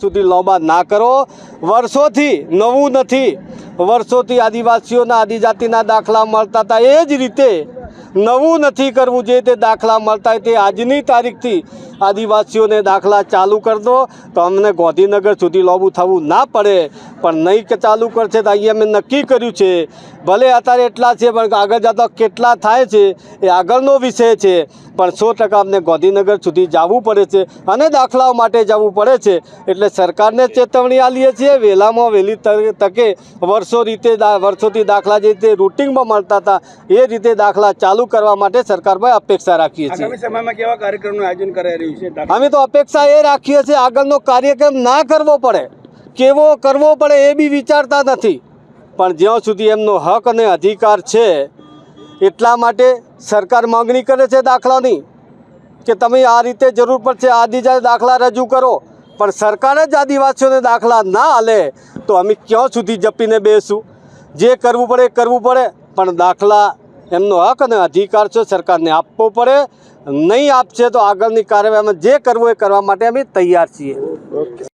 સુધી લાંબા ના કરો। વર્ષોથી નવું નથી, વર્ષોથી આદિવાસીઓના આદિજાતિના દાખલા મળતા હતા, એ જ રીતે નવું નથી કરવું। જે તે દાખલા મળતા હોય તે આજની તારીખથી આદિવાસીઓને દાખલા ચાલુ કરી દો તો અમને ગાંધીનગર સુધી લાંબુ થવું ના પડે। પણ નહીં કે ચાલુ કરશે તો અહીંયા મેં નક્કી કર્યું છે, ભલે અત્યારે એટલા છે પણ આગળ જતાં કેટલા થાય છે એ આગળનો વિષય છે, પણ 100% અમને ગાંધીનગર સુધી જવું પડે છે અને દાખલાઓ માટે જવું પડે છે। એટલે સરકારને ચેતવણી આપીએ છીએ, વહેલામાં વહેલી તકે વર્ષોથી દાખલા જે રીતે રૂટિનમાં મળતા હતા એ રીતે દાખલા ચાલુ કરવા માટે સરકાર પર અપેક્ષા રાખીએ છીએ। આગામી સમયમાં કેવા કાર્યક્રમનું આયોજન કરાઈ રહ્યું છે? અમે તો અપેક્ષા એ રાખીએ છીએ આગળનો કાર્યક્રમ ના કરવો પડે, કેવો કરવો પડે એ બી વિચારતા નથી, પણ જ્યાં સુધી એમનો હક અને અધિકાર છે એટલા માટે સરકાર માંગણી કરે છે દાખલાની કે તમે આ રીતે જરૂર પડશે આદિજાતિ દાખલા રજૂ કરો, પણ સરકાર જ આદિવાસીઓને દાખલા ના આલે તો અમે ક્યાં સુધી જપીને બેસું? જે કરવું પડે એ કરવું પડે, પણ દાખલા એમનો હક અને અધિકાર છે, સરકારને આપવો પડે। નહીં આપશે તો આગળની કાર્યવાહીમાં જે કરવું એ કરવા માટે અમે તૈયાર છીએ। ઓકે।